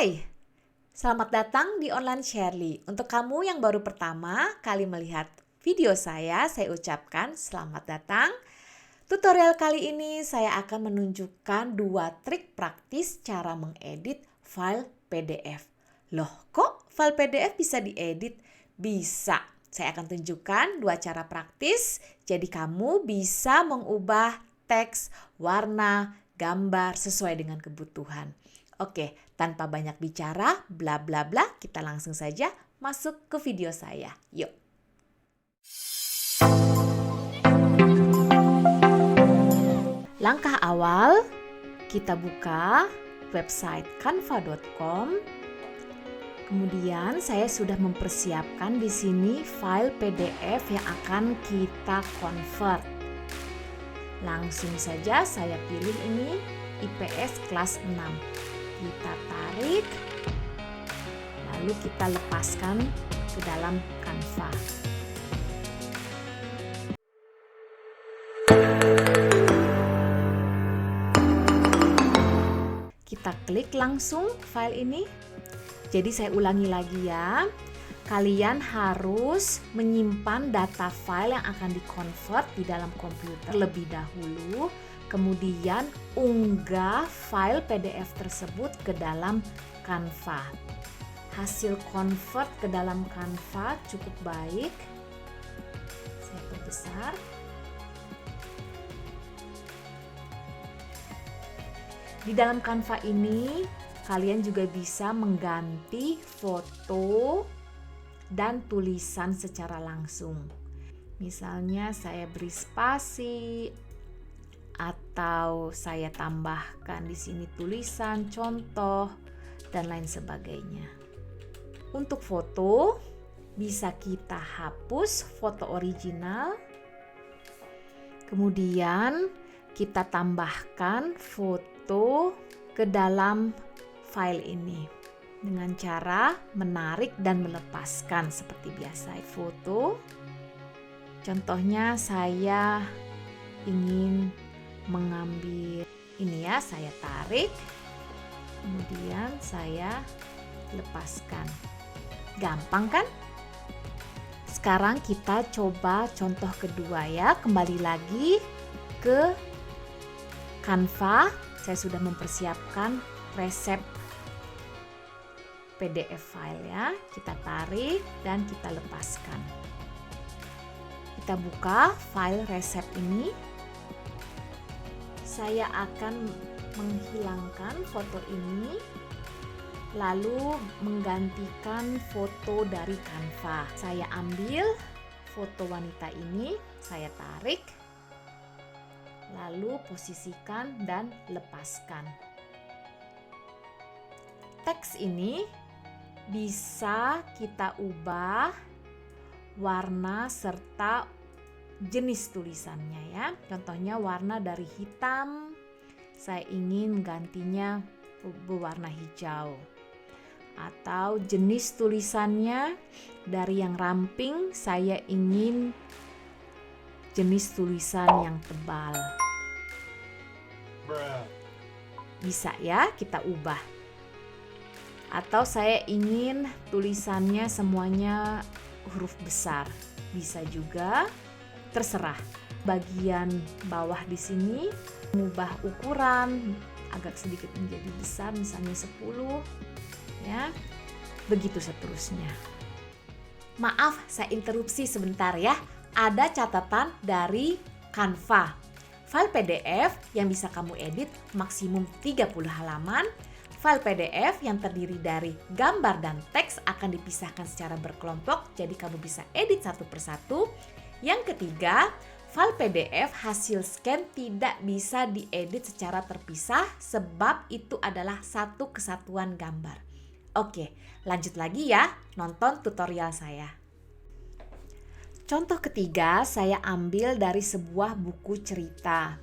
Hai, selamat datang di Online Shirley. Untuk kamu yang baru pertama kali melihat video saya ucapkan selamat datang. Tutorial kali ini saya akan menunjukkan 2 trik praktis cara mengedit file PDF. Loh, kok file PDF bisa diedit? Bisa. Saya akan tunjukkan 2 cara praktis, jadi kamu bisa mengubah teks, warna, gambar sesuai dengan kebutuhan. Oke, tanpa banyak bicara, bla bla bla, kita langsung saja masuk ke video saya. Yuk. Langkah awal, kita buka website canva.com. Kemudian saya sudah mempersiapkan di sini file PDF yang akan kita convert. Langsung saja saya pilih ini IPS kelas 6. Kita tarik, lalu kita lepaskan ke dalam Canva. Kita klik langsung file ini. Jadi saya ulangi lagi ya. Kalian harus menyimpan data file yang akan di-convert di dalam komputer terlebih dahulu. Kemudian unggah file PDF tersebut ke dalam Canva. Hasil convert ke dalam Canva cukup baik. Saya perbesar. Di dalam Canva ini kalian juga bisa mengganti foto dan tulisan secara langsung. Misalnya saya beri spasi atau saya tambahkan di sini tulisan, contoh, dan lain sebagainya. Untuk foto, bisa kita hapus foto original. Kemudian kita tambahkan foto ke dalam file ini dengan cara menarik dan melepaskan seperti biasa. Foto, contohnya saya ingin mengambil ini ya, saya tarik, kemudian saya lepaskan. Gampang kan? Sekarang kita coba contoh kedua ya. Kembali lagi ke Canva. Saya sudah mempersiapkan resep PDF file ya. Kita tarik dan kita lepaskan. Kita buka file resep ini. Saya akan menghilangkan foto ini, lalu menggantikan foto dari Canva. Saya ambil foto wanita ini, saya tarik, lalu posisikan dan lepaskan. Teks ini bisa kita ubah warna serta jenis tulisannya ya. Contohnya warna dari hitam, saya ingin gantinya berwarna hijau. Atau jenis tulisannya dari yang ramping, saya ingin jenis tulisan yang tebal. Bisa ya kita ubah. Atau saya ingin tulisannya semuanya huruf besar. Bisa juga, terserah. Bagian bawah di sini mengubah ukuran agak sedikit menjadi besar, misalnya 10 ya. Begitu seterusnya. Maaf, saya interupsi sebentar ya. Ada catatan dari Canva. File PDF yang bisa kamu edit maksimum 30 halaman. File PDF yang terdiri dari gambar dan teks akan dipisahkan secara berkelompok, jadi kamu bisa edit satu persatu. Yang ketiga, file PDF hasil scan tidak bisa diedit secara terpisah sebab itu adalah satu kesatuan gambar. Oke, lanjut lagi ya, nonton tutorial saya. Contoh ketiga saya ambil dari sebuah buku cerita,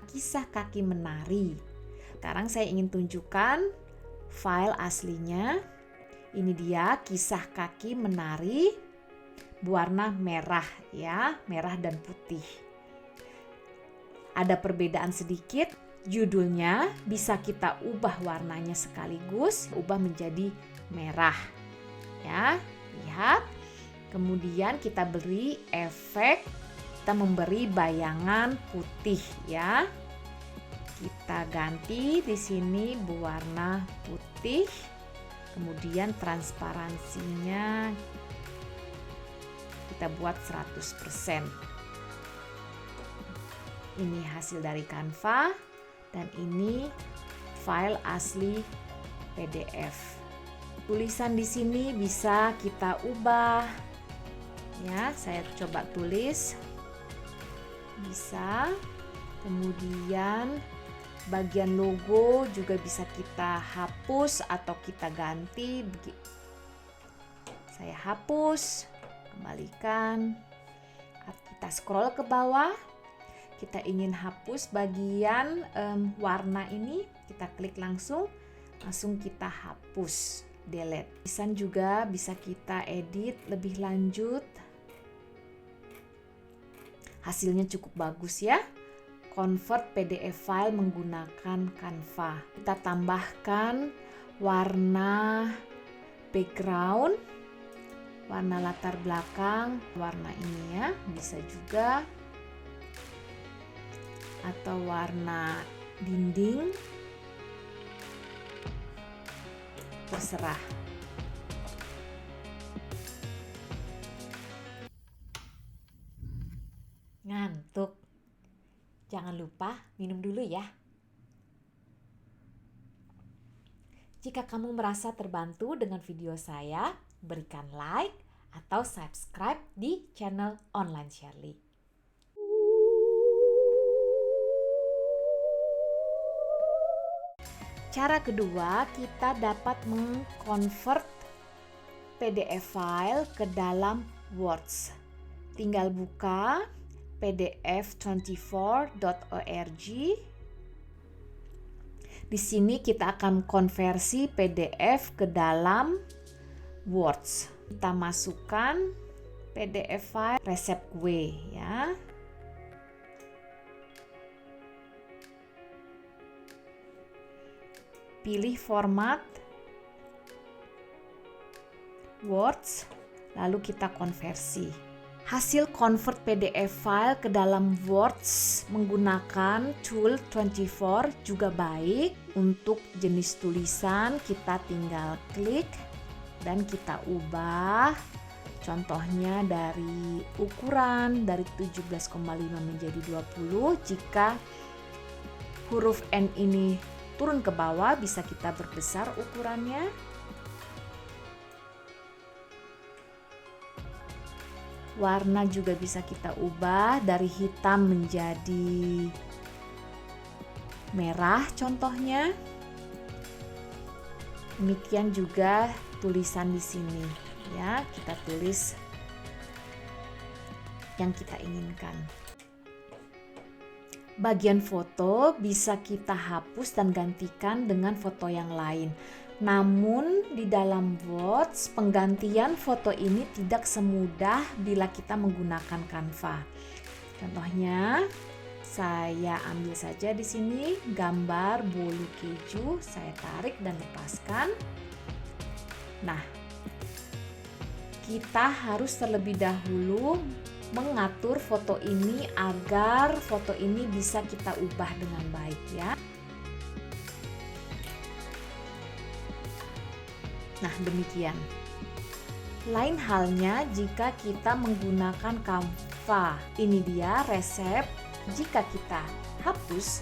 Kisah Kaki Menari. Sekarang saya ingin tunjukkan file aslinya. Ini dia Kisah Kaki Menari, berwarna merah ya, merah dan putih. Ada perbedaan sedikit. Judulnya bisa kita ubah warnanya sekaligus, ubah menjadi merah. Ya, lihat. Kemudian kita beri efek, kita memberi bayangan putih ya. Kita ganti di sini berwarna putih. Kemudian transparansinya kita buat 100%. Ini hasil dari Canva. Dan ini file asli PDF. Tulisan di sini bisa kita ubah. Ya, saya coba tulis. Bisa. Kemudian bagian logo juga bisa kita hapus atau kita ganti. Saya hapus, kembalikan. Kita scroll ke bawah. Kita ingin hapus bagian warna ini, kita klik langsung kita hapus, delete. Tulisan juga bisa kita edit lebih lanjut. Hasilnya cukup bagus ya. Convert PDF file menggunakan Canva. Kita tambahkan warna background, warna latar belakang, warna ini ya, bisa juga. Atau warna dinding, terserah. Ngantuk? Jangan lupa minum dulu ya. Jika kamu merasa terbantu dengan video saya, berikan like atau subscribe di channel Online Shirley. Cara kedua, kita dapat mengkonvert PDF file ke dalam Words. Tinggal buka pdf24.org. Di sini kita akan konversi PDF ke dalam Words. Kita masukkan PDF file resep kue ya. Pilih format Words, lalu kita konversi. Hasil convert PDF file ke dalam Words menggunakan Tool 24 juga baik. Untuk jenis tulisan kita tinggal klik dan kita ubah. Contohnya dari ukuran dari 17,5 menjadi 20. Jika huruf N ini turun ke bawah, bisa kita perbesar ukurannya. Warna juga bisa kita ubah dari hitam menjadi merah contohnya. Demikian juga tulisan di sini ya, kita tulis yang kita inginkan. Bagian foto bisa kita hapus dan gantikan dengan foto yang lain. Namun di dalam Words, penggantian foto ini tidak semudah bila kita menggunakan Canva. Contohnya, saya ambil saja di sini gambar bolu keju, saya tarik dan lepaskan. Nah, kita harus terlebih dahulu mengatur foto ini agar foto ini bisa kita ubah dengan baik ya. Nah, demikian. Lain halnya jika kita menggunakan Canva. Ini dia resep. Jika kita hapus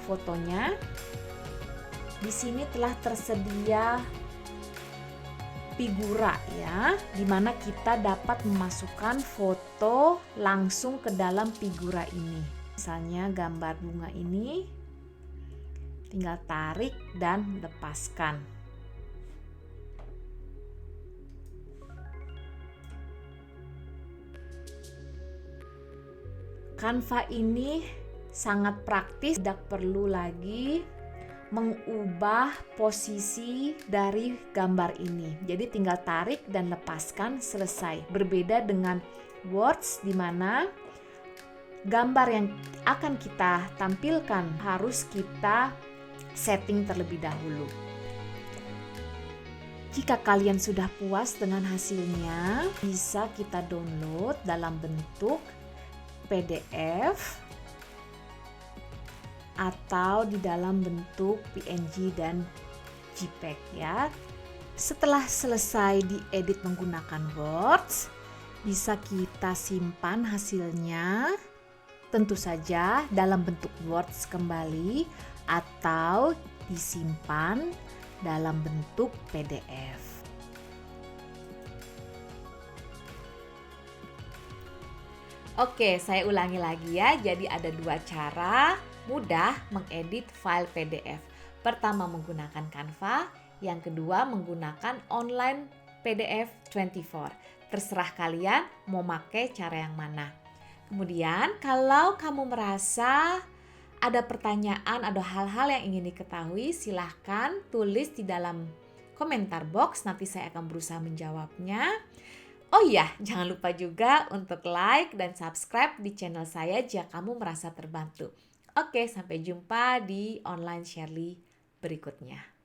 fotonya, di sini telah tersedia figura ya, dimana kita dapat memasukkan foto langsung ke dalam figura ini. Misalnya gambar bunga ini, tinggal tarik dan lepaskan. Canva ini sangat praktis, tidak perlu lagi mengubah posisi dari gambar ini. Jadi tinggal tarik dan lepaskan, selesai. Berbeda dengan Words di mana gambar yang akan kita tampilkan harus kita setting terlebih dahulu. Jika kalian sudah puas dengan hasilnya, bisa kita download dalam bentuk PDF atau di dalam bentuk PNG dan JPEG ya. Setelah selesai diedit menggunakan Word, bisa kita simpan hasilnya tentu saja dalam bentuk Word kembali atau disimpan dalam bentuk PDF. Oke, saya ulangi lagi ya. Jadi ada 2 cara mudah mengedit file PDF. Pertama menggunakan Canva, yang kedua menggunakan online PDF 24. Terserah kalian mau pakai cara yang mana. Kemudian kalau kamu merasa ada pertanyaan, ada hal-hal yang ingin diketahui, silahkan tulis di dalam komentar box, nanti saya akan berusaha menjawabnya. Oh iya, jangan lupa juga untuk like dan subscribe di channel saya jika kamu merasa terbantu. Oke, sampai jumpa di online Shirley berikutnya.